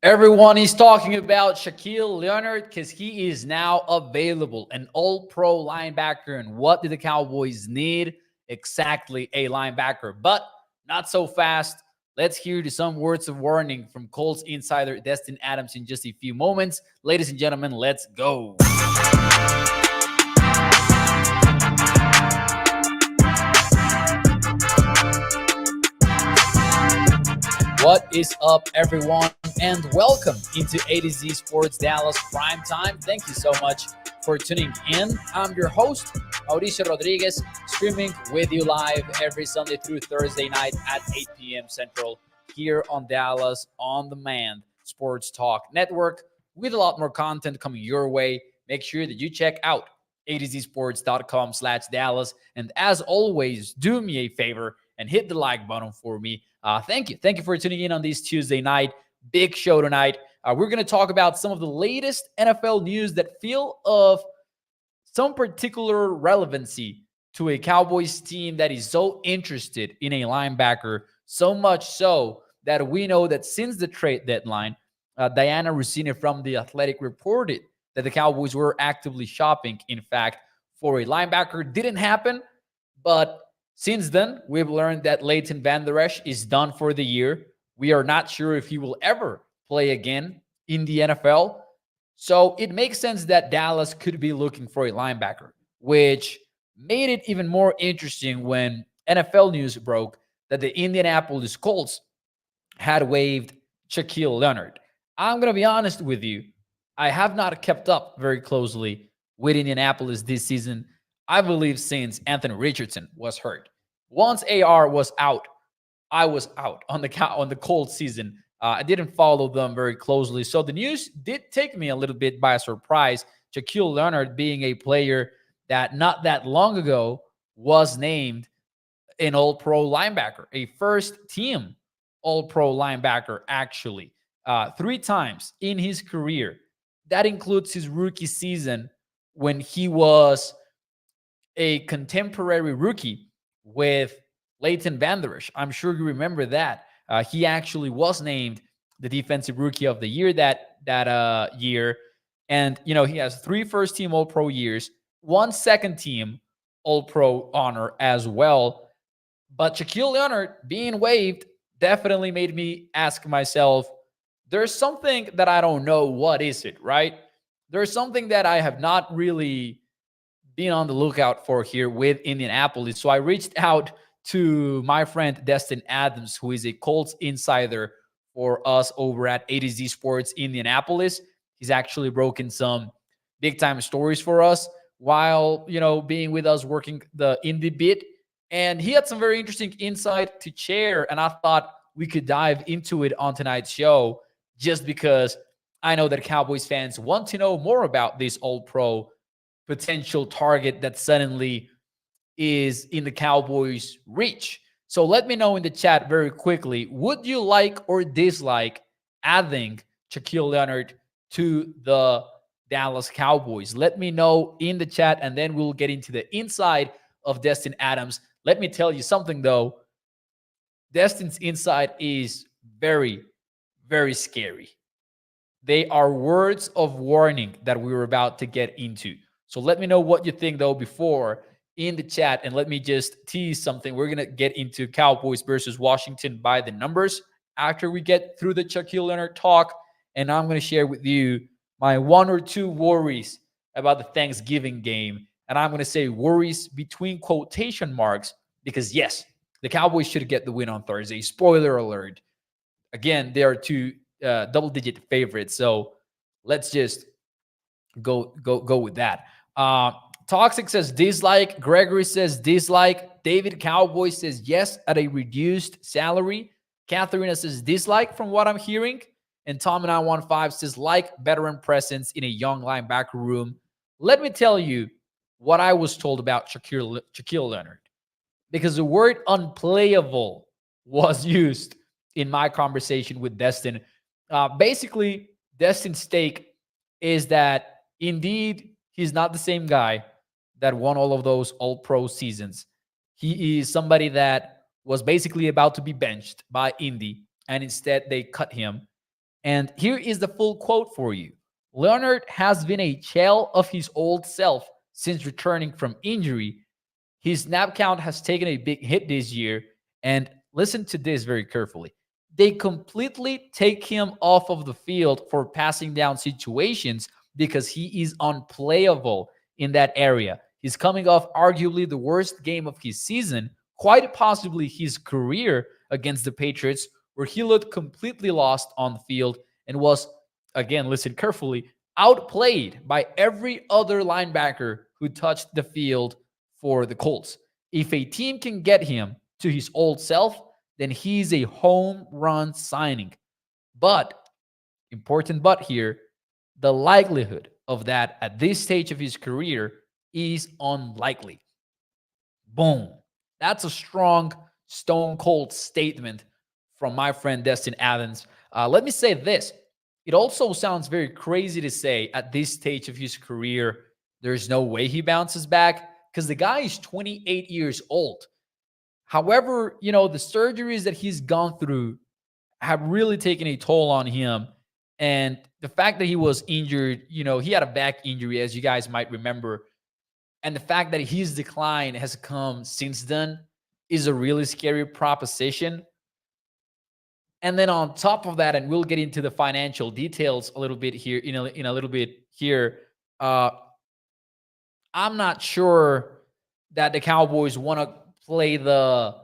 Everyone is talking about Shaquille Leonard because he is now available, an all-pro linebacker. And what do the Cowboys need? Exactly a linebacker, but not so fast. Let's hear some words of warning from Colts insider Dustin Aans in just a few moments. Ladies and gentlemen, let's go. What is up, everyone, and welcome into A to Z Sports Dallas Prime Time. Thank you so much for tuning in. I'm your host, Mauricio Rodriguez, streaming with you live every Sunday through Thursday night at 8 p.m. Central here on Dallas On Demand Sports Talk Network with a lot more content coming your way. Make sure that you check out atozsports.com/Dallas. And as always, do me a favor and hit the like button for me. Thank you. Thank you for tuning in on this Tuesday night. Big show tonight. We're going to talk about some of the latest NFL news that feel of some particular relevancy to a Cowboys team that is so interested in a linebacker, so much so that we know that since the trade deadline, Diana Russini from The Athletic reported that the Cowboys were actively shopping, in fact, for a linebacker. Didn't happen, but since then, we've learned that Leighton Vander Esch is done for the year. We are not sure if he will ever play again in the NFL. So it makes sense that Dallas could be looking for a linebacker, which made it even more interesting when NFL news broke that the Indianapolis Colts had waived Shaquille Leonard. I'm going to be honest with you. I have not kept up very closely with Indianapolis this season. I believe since Anthony Richardson was hurt. Once AR was out, I was out on the Colts season. I didn't follow them very closely. So the news did take me a little bit by surprise. Shaquille Leonard being a player that not that long ago was named an all-pro linebacker, a first-team all-pro linebacker, actually, 3 times in his career. That includes his rookie season when he was a contemporary rookie with Leighton Vander Esch. I'm sure you remember that. He actually was named the Defensive Rookie of the Year that year. And, he has 3 first-team All-Pro years, 1 second-team All-Pro honor as well. But Shaquille Leonard being waived definitely made me ask myself, there's something that I don't know. What is it, right? There's something that I have not really been on the lookout for here with Indianapolis. So I reached out to my friend Dustin Aans, who is a Colts insider for us over at A to Z Sports Indianapolis. He's actually broken some big time stories for us while, being with us working the indie bit. And he had some very interesting insight to share. And I thought we could dive into it on tonight's show just because I know that Cowboys fans want to know more about this all-pro potential target that suddenly is in the Cowboys' reach. So let me know in the chat very quickly, would you like or dislike adding Shaquille Leonard to the Dallas Cowboys? Let me know in the chat, and then we'll get into the inside of Dustin Aans. Let me tell you something, though. Dustin's inside is very, very scary. They are words of warning that we were about to get into. So let me know what you think, though, before in the chat. And let me just tease something. We're going to get into Cowboys versus Washington by the numbers after we get through the Shaquille Leonard talk. And I'm going to share with you my 1 or 2 worries about the Thanksgiving game. And I'm going to say worries between quotation marks because, yes, the Cowboys should get the win on Thursday. Spoiler alert. Again, they are 2 double-digit favorites. So let's just go with that. Toxic says dislike. Gregory says dislike. David Cowboy says yes at a reduced salary. Katharina says dislike from what I'm hearing. And Tom and I 15 says like veteran presence in a young linebacker room. Let me tell you what I was told about Shaquille Leonard. Because the word unplayable was used in my conversation with Destin. Basically, Destin's take is that indeed he's not the same guy that won all of those all-pro seasons. He is somebody that was basically about to be benched by Indy, and instead they cut him. And here is the full quote for you. Leonard has been a shell of his old self since returning from injury. His snap count has taken a big hit this year. And listen to this very carefully. They completely take him off of the field for passing down situations because he is unplayable in that area. He's coming off arguably the worst game of his season, quite possibly his career against the Patriots, where he looked completely lost on the field and was, again, listen carefully, outplayed by every other linebacker who touched the field for the Colts. If a team can get him to his old self, then he's a home run signing. But, important but here, the likelihood of that at this stage of his career is unlikely. Boom. That's a strong, stone cold statement from my friend Dustin Aans. Let me say this. It also sounds very crazy to say at this stage of his career, there's no way he bounces back because the guy is 28 years old. However, the surgeries that he's gone through have really taken a toll on him. And the fact that he was injured, he had a back injury, as you guys might remember. And the fact that his decline has come since then is a really scary proposition. And then on top of that, and we'll get into the financial details a little bit here, in a little bit here. I'm not sure that the Cowboys want to play the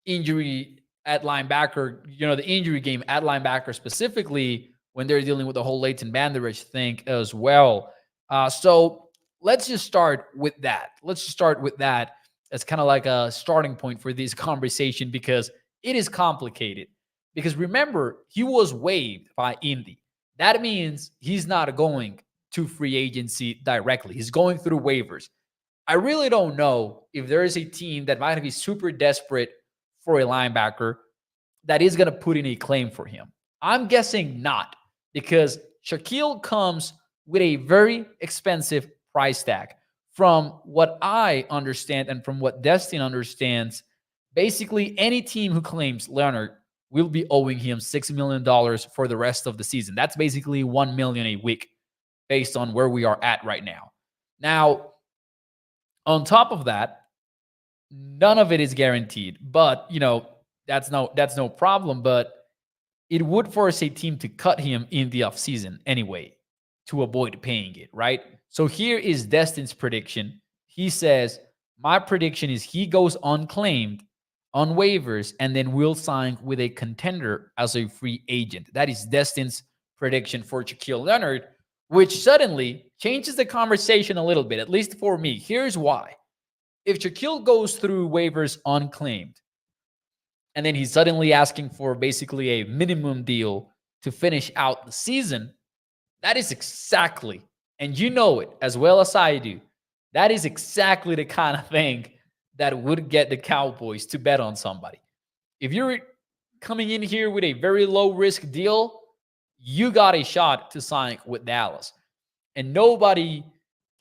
injury at linebacker, the injury game at linebacker specifically when they're dealing with the whole Leighton Vander Esch thing as well. So let's just start with that. As kind of like a starting point for this conversation because it is complicated. Because remember, he was waived by Indy. That means he's not going to free agency directly. He's going through waivers. I really don't know if there is a team that might be super desperate for a linebacker that is going to put in a claim for him. I'm guessing not, because Shaquille comes with a very expensive price tag. From what I understand and from what Dustin understands, basically any team who claims Leonard will be owing him $6 million for the rest of the season. That's basically $1 million a week based on where we are at right now. Now, on top of that, none of it is guaranteed, but that's no problem. But it would force a team to cut him in the offseason anyway to avoid paying it, right? So here is Destin's prediction. He says, my prediction is he goes unclaimed on waivers and then will sign with a contender as a free agent. That is Destin's prediction for Shaquille Leonard, which suddenly changes the conversation a little bit, at least for me. Here's why. If Shaquille goes through waivers unclaimed, and then he's suddenly asking for basically a minimum deal to finish out the season, that is exactly, and you know it as well as I do, that is exactly the kind of thing that would get the Cowboys to bet on somebody. If you're coming in here with a very low risk deal, you got a shot to sign with Dallas. And nobody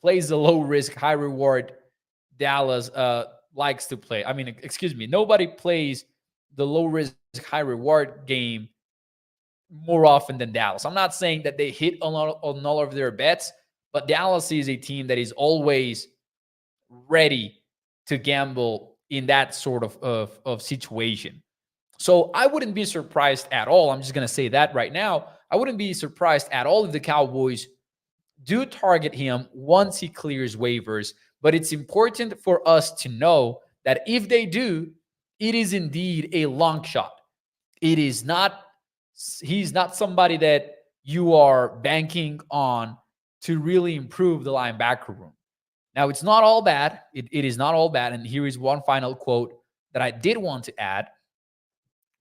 plays the low risk, high reward Dallas likes to play. Nobody plays the low risk, high reward game more often than Dallas. I'm not saying that they hit on all of their bets, but Dallas is a team that is always ready to gamble in that sort of situation. So I wouldn't be surprised at all. I'm just going to say that right now. I wouldn't be surprised at all if the Cowboys do target him once he clears waivers. But it's important for us to know that if they do, it is indeed a long shot. He's not somebody that you are banking on to really improve the linebacker room. Now, it's not all bad. It is not all bad. And here is one final quote that I did want to add.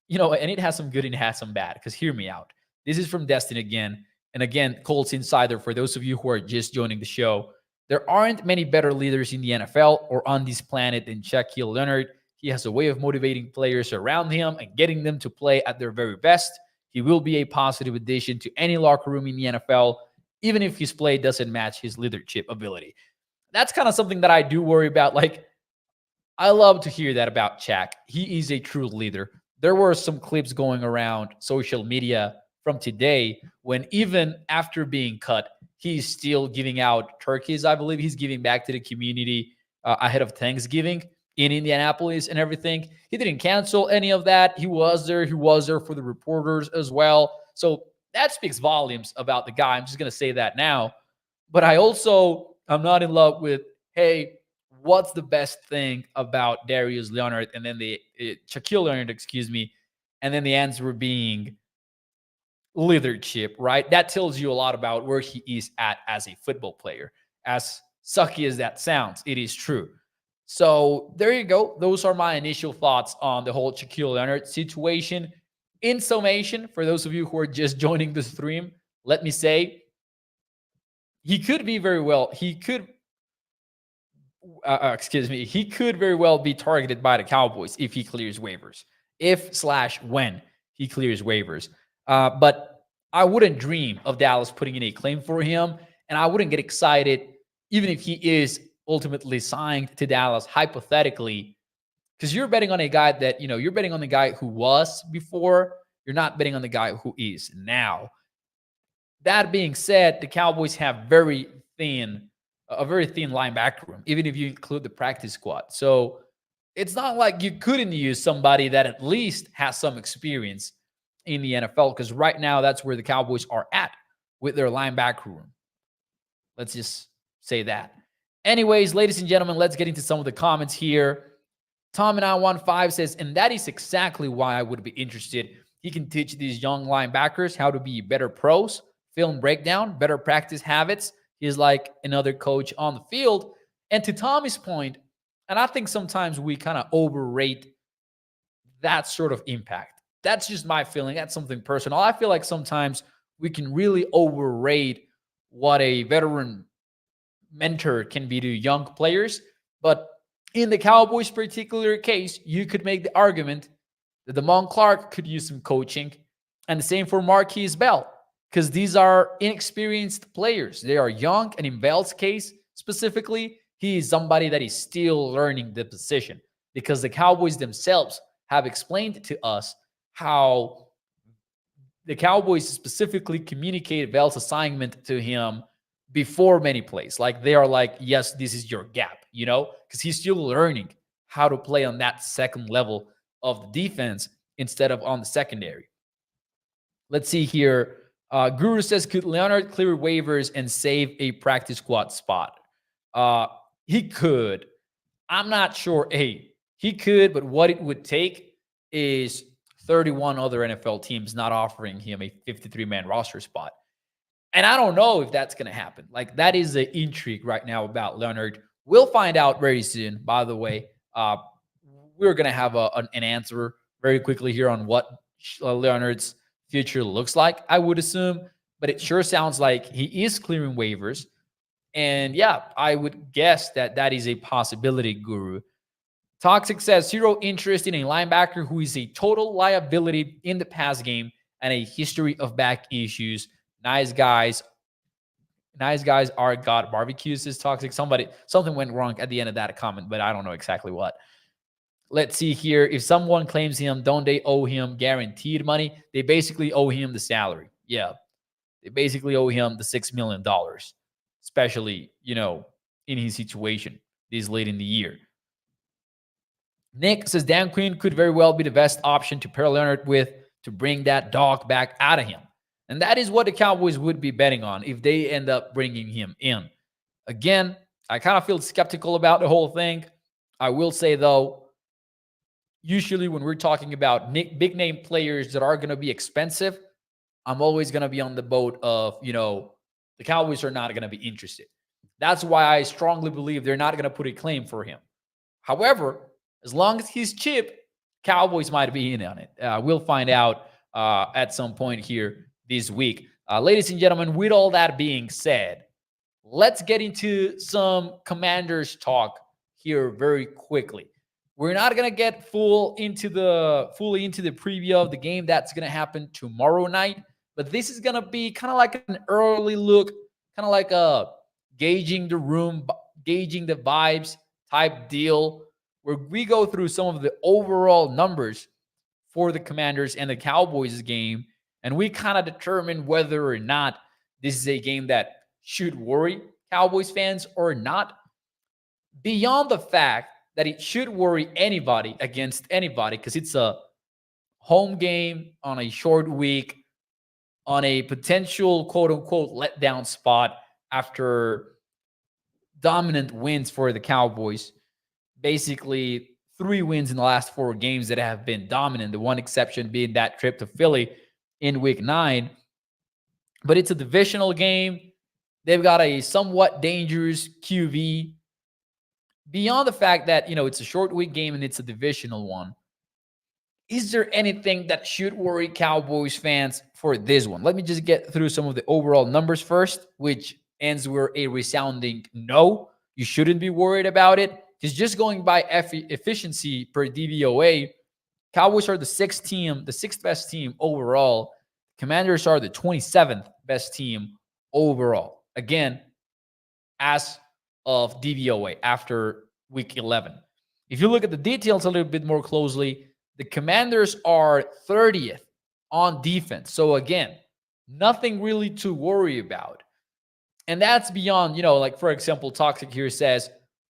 And it has some good and it has some bad, because hear me out. This is from Destin again. And again, Colts Insider, for those of you who are just joining the show, there aren't many better leaders in the NFL or on this planet than Shaquille Leonard. He has a way of motivating players around him and getting them to play at their very best. He will be a positive addition to any locker room in the NFL, even if his play doesn't match his leadership ability. That's kind of something that I do worry about. Like, I love to hear that about Shaq. He is a true leader. There were some clips going around social media from today, when even after being cut, he's still giving out turkeys. I believe he's giving back to the community ahead of Thanksgiving in Indianapolis and everything. He didn't cancel any of that. He was there. He was there for the reporters as well. So that speaks volumes about the guy. I'm just going to say that now. But I'm not in love with, hey, what's the best thing about Darius Leonard and then Shaquille Leonard, excuse me, and then the answer being leadership, right? That tells you a lot about where he is at as a football player. As sucky as that sounds, it is true. So there you go. Those are my initial thoughts on the whole Shaquille Leonard situation. In summation, for those of you who are just joining the stream, let me say he could be very well. He could very well be targeted by the Cowboys if he clears waivers. If/when he clears waivers. But I wouldn't dream of Dallas putting in a claim for him. And I wouldn't get excited even if he is ultimately signed to Dallas, hypothetically, because you're betting on a guy that, you're betting on the guy who was before. You're not betting on the guy who is now. That being said, the Cowboys have a very thin linebacker room, even if you include the practice squad. So it's not like you couldn't use somebody that at least has some experience in the NFL, because right now that's where the Cowboys are at with their linebacker room. Let's just say that. Anyways, ladies and gentlemen, let's get into some of the comments here. Tom and I15 says, and that is exactly why I would be interested. He can teach these young linebackers how to be better pros, film breakdown, better practice habits. He's like another coach on the field. And to Tommy's point, and I think sometimes we kind of overrate that sort of impact. That's just my feeling. That's something personal. I feel like sometimes we can really overrate what a veteran mentor can be to young players. But in the Cowboys' particular case, you could make the argument that Damon Clark could use some coaching, and the same for Marquise Bell, because these are inexperienced players. They are young, and in Bell's case specifically, he is somebody that is still learning the position, because the Cowboys themselves have explained to us how the Cowboys specifically communicated Bell's assignment to him before many plays. Like, they are like, yes, this is your gap, because he's still learning how to play on that second level of the defense instead of on the secondary. Let's see here. Guru says, could Leonard clear waivers and save a practice squad spot? He could. I'm not sure. Hey, he could, but what it would take is 31 other NFL teams not offering him a 53-man roster spot. And I don't know if that's going to happen. Like, that is the intrigue right now about Leonard. We'll find out very soon, by the way. We're going to have an answer very quickly here on what Leonard's future looks like, I would assume. But it sure sounds like he is clearing waivers. And yeah, I would guess that is a possibility, Guru. Toxic says, zero interest in a linebacker who is a total liability in the pass game and a history of back issues. Nice guys are God barbecues, says Toxic. Something went wrong at the end of that comment, but I don't know exactly what. Let's see here. If someone claims him, don't they owe him guaranteed money? They basically owe him the salary. Yeah. They basically owe him the $6 million, especially, in his situation this late in the year. Nick says Dan Quinn could very well be the best option to pair Leonard with to bring that dog back out of him. And that is what the Cowboys would be betting on if they end up bringing him in. Again, I kind of feel skeptical about the whole thing. I will say, though, usually when we're talking about big name players that are going to be expensive, I'm always going to be on the boat of, the Cowboys are not going to be interested. That's why I strongly believe they're not going to put a claim for him. However, as long as he's cheap, Cowboys might be in on it. We'll find out at some point here this week. Ladies and gentlemen, with all that being said, let's get into some Commanders talk here very quickly. We're not going to get fully into the preview of the game that's going to happen tomorrow night, but this is going to be kind of like an early look, kind of like a gauging the room, gauging the vibes type deal, where we go through some of the overall numbers for the Commanders and the Cowboys game. And we kind of determine whether or not this is a game that should worry Cowboys fans or not. Beyond the fact that it should worry anybody against anybody, because it's a home game on a short week, on a potential quote unquote letdown spot after dominant wins for the Cowboys. Basically, 3 wins in the last 4 games that have been dominant. The one exception being that trip to Philly in week 9. But it's a divisional game. They've got a somewhat dangerous QB. Beyond the fact that, it's a short week game and it's a divisional one, is there anything that should worry Cowboys fans for this one? Let me just get through some of the overall numbers first, which ends with a resounding no. You shouldn't be worried about it. Because just going by efficiency per DVOA, Cowboys are the 6th best team overall. Commanders are the 27th best team overall. Again, as of DVOA after week 11. If you look at the details a little bit more closely, the Commanders are 30th on defense. So again, nothing really to worry about. And that's beyond, like for example, Toxic here says,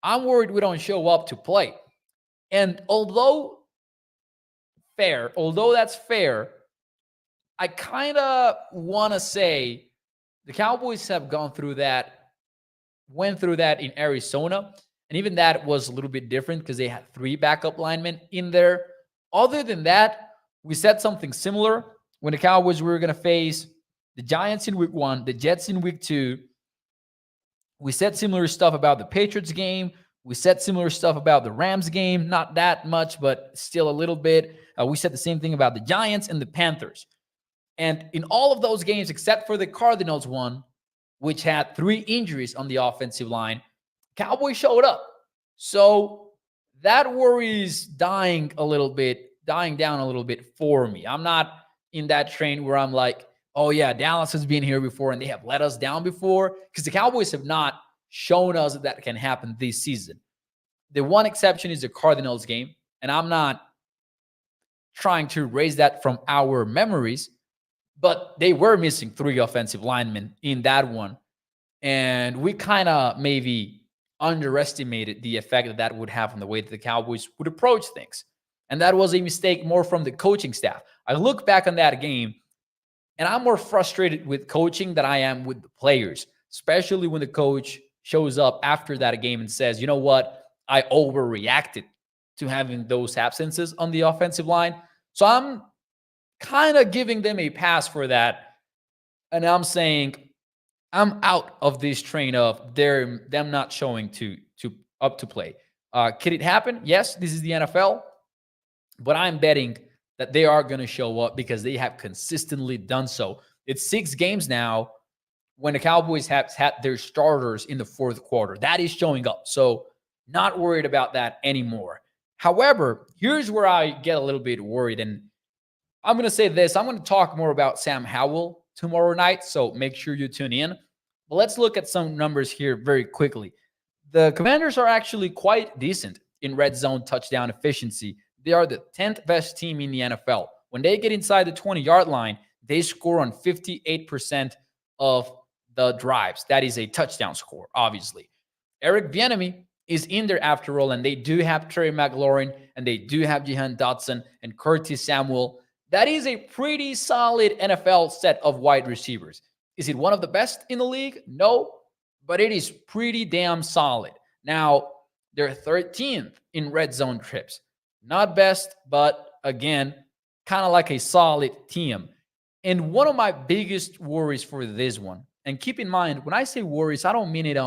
I'm worried we don't show up to play. And although that's fair, I kind of want to say the Cowboys have went through that in Arizona. And even that was a little bit different because they had 3 backup linemen in there. Other than that, we said something similar when the Cowboys were going to face the Giants in week 1, the Jets in week 2. We said similar stuff about the Patriots game. We said similar stuff about the Rams game. Not that much, but still a little bit. We said the same thing about the Giants and the Panthers. And in all of those games, except for the Cardinals one, which had 3 injuries on the offensive line, Cowboys showed up. So that worry is dying down a little bit for me. I'm not in that train where I'm like, oh yeah, Dallas has been here before and they have let us down before, because the Cowboys have not shown us that can happen this season. The one exception is the Cardinals game, and I'm not trying to erase that from our memories, but they were missing 3 offensive linemen in that one. And we kind of maybe underestimated the effect that would have on the way that the Cowboys would approach things. And that was a mistake more from the coaching staff. I look back on that game, and I'm more frustrated with coaching than I am with the players, especially when the coach shows up after that game and says, you know what, I overreacted to having those absences on the offensive line. So I'm kind of giving them a pass for that. And I'm saying I'm out of this train of them not showing up to play. Could it happen? Yes, this is the NFL. But I'm betting that they are going to show up because they have consistently done so. It's 6 games now when the Cowboys have had their starters in the 4th quarter. That is showing up. So not worried about that anymore. However, here's where I get a little bit worried. And I'm going to say this. I'm going to talk more about Sam Howell tomorrow night. So make sure you tune in. But let's look at some numbers here very quickly. The Commanders are actually quite decent in red zone touchdown efficiency. They are the 10th best team in the NFL. When they get inside the 20-yard line, they score on 58% of the drives. That is a touchdown score, obviously. Eric Bieniemy is in there after all, and they do have Terry McLaurin, and they do have Jahan Dotson and Curtis Samuel. That is a pretty solid NFL set of wide receivers. Is it one of the best in the league? No, but it is pretty damn solid. Now, they're 13th in red zone trips. Not best, but again, kind of like a solid team. And one of my biggest worries for this one, and keep in mind, when I say worries, I don't mean it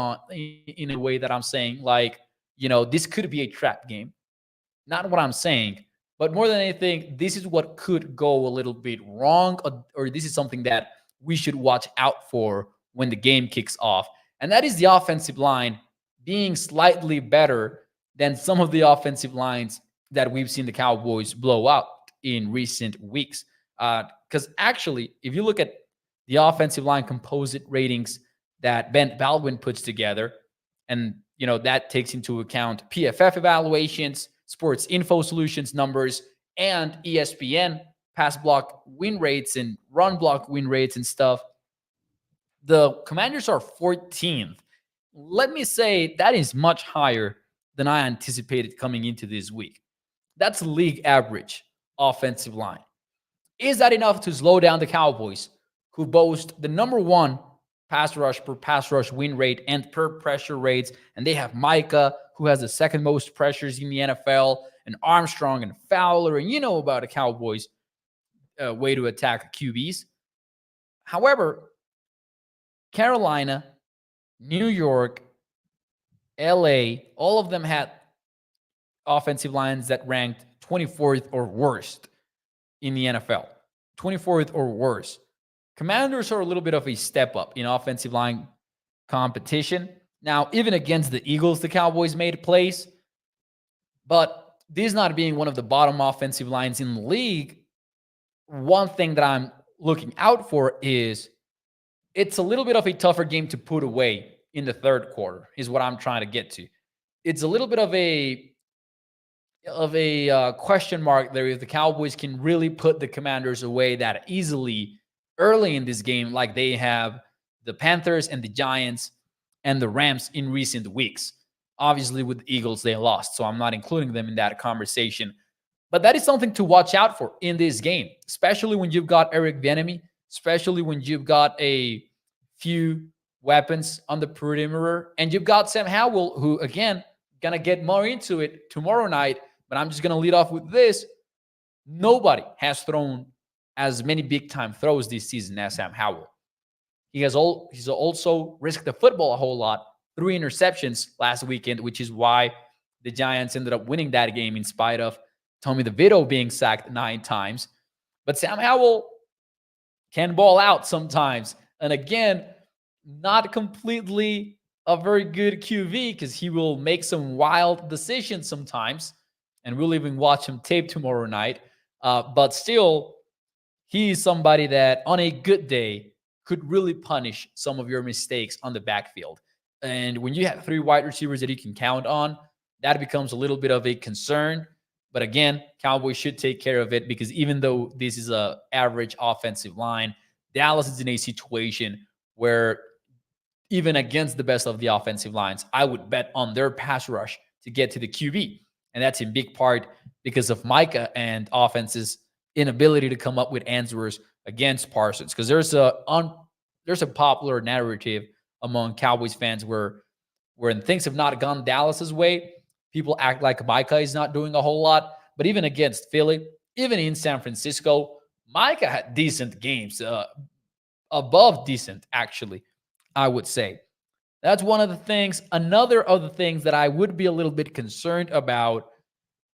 in a way that I'm saying like, this could be a trap game. Not what I'm saying, but more than anything, this is what could go a little bit wrong, or this is something that we should watch out for when the game kicks off. And that is the offensive line being slightly better than some of the offensive lines that we've seen the Cowboys blow out in recent weeks. Because actually, if you look at the offensive line composite ratings that Ben Baldwin puts together, and that takes into account PFF evaluations, Sports Info Solutions numbers, and ESPN pass block win rates and run block win rates and stuff, the Commanders are 14th. Let me say that is much higher than I anticipated coming into this week. That's league average offensive line. Is that enough to slow down the Cowboys, who boast the number one pass rush per pass rush win rate and per pressure rates? And they have Micah, who has the second most pressures in the NFL, and Armstrong and Fowler. And you know about the Cowboys' way to attack QBs. However, Carolina, New York, LA, all of them had offensive lines that ranked 24th or worst in the NFL. 24th or worse. Commanders are a little bit of a step up in offensive line competition. Now, even against the Eagles, the Cowboys made plays. But this not being one of the bottom offensive lines in the league, one thing that I'm looking out for is it's a little bit of a tougher game to put away in the third quarter, is what I'm trying to get to. It's a little bit of a question mark there if the Cowboys can really put the Commanders away that easily early in this game, like they have the Panthers and the Giants and the Rams in recent weeks. Obviously, with the Eagles, they lost, so I'm not including them in that conversation. But that is something to watch out for in this game, especially when you've got Eric Bieniemy, especially when you've got a few weapons on the perimeter, and you've got Sam Howell, who, again, going to get more into it tomorrow night. But I'm just going to lead off with this. Nobody has thrown as many big-time throws this season as Sam Howell. He's also risked the football a whole lot. 3 interceptions last weekend, which is why the Giants ended up winning that game in spite of Tommy DeVito being sacked 9 times. But Sam Howell can ball out sometimes. And again, not completely a very good QB because he will make some wild decisions sometimes. And we'll even watch him tape tomorrow night. But still, he's somebody that on a good day could really punish some of your mistakes on the backfield. And when you have 3 wide receivers that you can count on, that becomes a little bit of a concern. But again, Cowboys should take care of it because even though this is an average offensive line, Dallas is in a situation where even against the best of the offensive lines, I would bet on their pass rush to get to the QB. And that's in big part because of Micah and offense's inability to come up with answers against Parsons. Because there's a popular narrative among Cowboys fans where when things have not gone Dallas's way, people act like Micah is not doing a whole lot. But even against Philly, even in San Francisco, Micah had decent games, above decent, actually, I would say. That's one of the things. Another of the things that I would be a little bit concerned about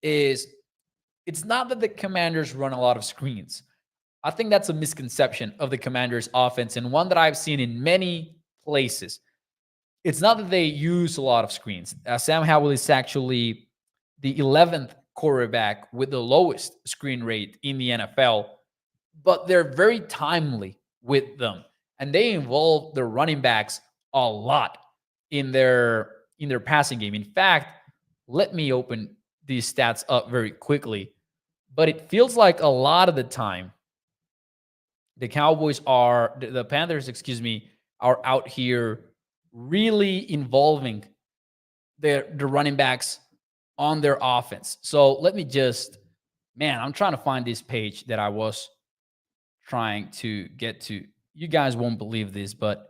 is it's not that the Commanders run a lot of screens. I think that's a misconception of the Commanders' offense and one that I've seen in many places. It's not that they use a lot of screens. Sam Howell is actually the 11th quarterback with the lowest screen rate in the NFL, but they're very timely with them. And they involve the running backs a lot in their passing game. In fact, let me open these stats up very quickly. But it feels like a lot of the time, the Panthers, are out here really involving the running backs on their offense. So let me I'm trying to find this page that I was trying to get to. You guys won't believe this, but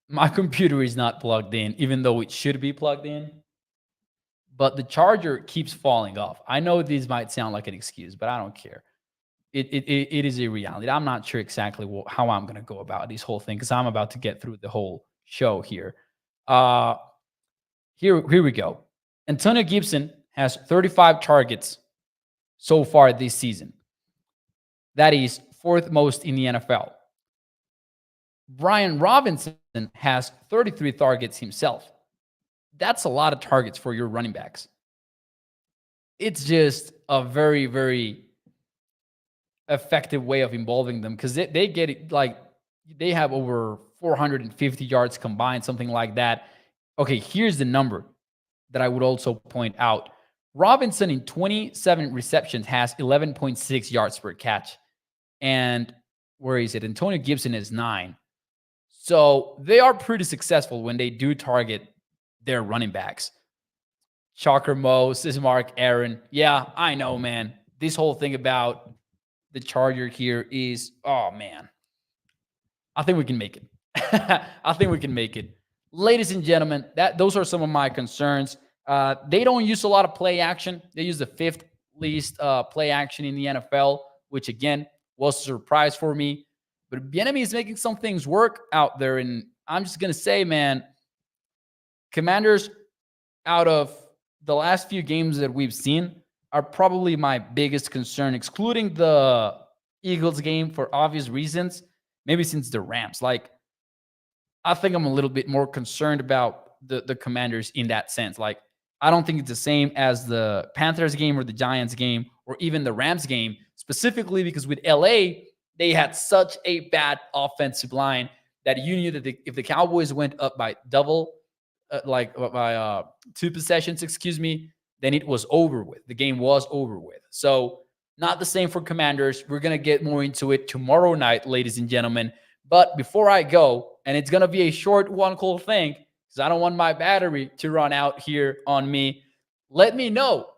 my computer is not plugged in, even though it should be plugged in. But the charger keeps falling off. I know these might sound like an excuse, but I don't care. It is a reality. I'm not sure exactly how I'm going to go about this whole thing because I'm about to get through the whole show here. Here we go. Antonio Gibson has 35 targets so far this season. That is 4th most in the NFL. Brian Robinson has 33 targets himself. That's a lot of targets for your running backs. It's just a very, very effective way of involving them because they get it, like they have over 450 yards combined, something like that. Okay, here's the number that I would also point out. Robinson in 27 receptions has 11.6 yards per catch. And where is it? Antonio Gibson is 9. So they are pretty successful when they do target their running backs. Chalker Mo, Sismark, Aaron. Yeah, I know, man. This whole thing about the Charger here is, oh, man. I think we can make it. I think we can make it. Ladies and gentlemen, those are some of my concerns. They don't use a lot of play action. They use the 5th least play action in the NFL, which, again, was a surprise for me. But Bieniemy is making some things work out there. And I'm just going to say, man, Commanders, out of the last few games that we've seen, are probably my biggest concern, excluding the Eagles game for obvious reasons, maybe since the Rams. Like, I think I'm a little bit more concerned about the Commanders in that sense. Like, I don't think it's the same as the Panthers game or the Giants game or even the Rams game, specifically because with LA, they had such a bad offensive line that you knew that if the Cowboys went up by double, by 2 possessions, then it was over with. The game was over with. So not the same for Commanders. We're going to get more into it tomorrow night, ladies and gentlemen. But before I go, and it's going to be a short one cool thing because I don't want my battery to run out here on me, let me know,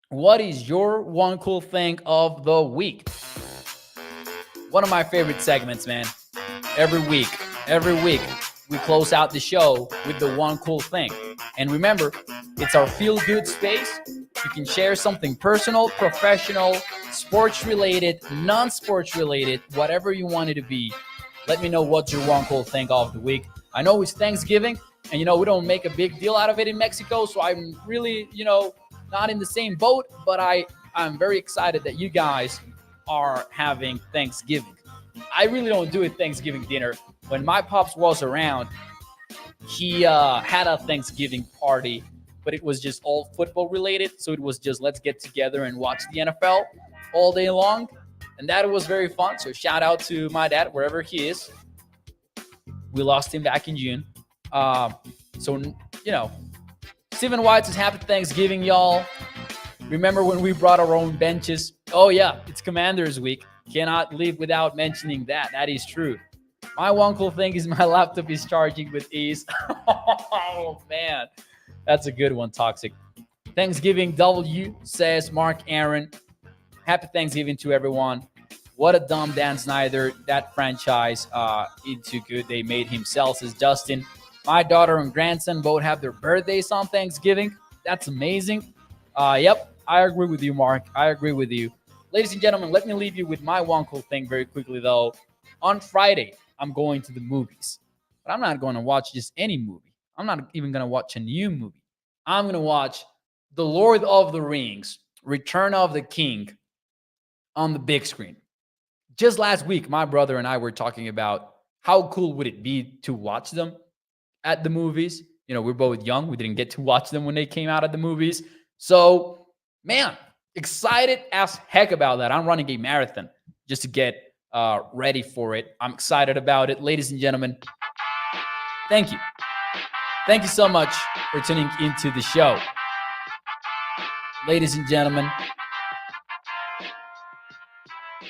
what is your one cool thing of the week? One of my favorite segments, man. Every week, we close out the show with the one cool thing. And remember, it's our feel-good space. You can share something personal, professional, sports-related, non-sports-related, whatever you want it to be. Let me know what's your one cool thing of the week. I know it's Thanksgiving, and, we don't make a big deal out of it in Mexico, so I'm really, not in the same boat, but I'm very excited that you guys are having Thanksgiving. I really don't do a Thanksgiving dinner. When my pops was around, he had a Thanksgiving party, but it was just all football related. So it was just, let's get together and watch the NFL all day long. And that was very fun. So shout out to my dad, wherever he is. We lost him back in June. Stephen White says, happy Thanksgiving, y'all. Remember when we brought our own benches? Oh, yeah, it's Commanders week. Cannot live without mentioning that. That is true. My one cool thing is my laptop is charging with ease. Oh, man. That's a good one, Toxic. Thanksgiving W, says Mark Aaron. Happy Thanksgiving to everyone. What a dumb Dan Snyder. That franchise into good. They made himself, says Dustin. My daughter and grandson both have their birthdays on Thanksgiving. That's amazing. Yep, I agree with you, Mark. I agree with you. Ladies and gentlemen, let me leave you with my one cool thing very quickly, though. On Friday, I'm going to the movies. But I'm not going to watch just any movie. I'm not even going to watch a new movie. I'm going to watch The Lord of the Rings, Return of the King on the big screen. Just last week, my brother and I were talking about how cool would it be to watch them at the movies. We're both young. We didn't get to watch them when they came out at the movies. So, man, excited as heck about that. I'm running a marathon just to get ready for it. I'm excited about it. Ladies and gentlemen, thank you. Thank you so much for tuning into the show. Ladies and gentlemen,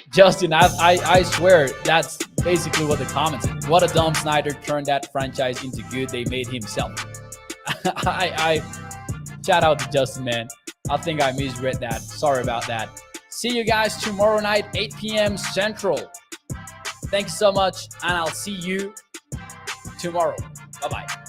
Justin, I swear that's basically what the comments are. What a dumb Snyder turned that franchise into good. They made himself. I shout out to Justin, man. I think I misread that. Sorry about that. See you guys tomorrow night, 8 p.m. Central. Thank you so much, and I'll see you tomorrow. Bye-bye.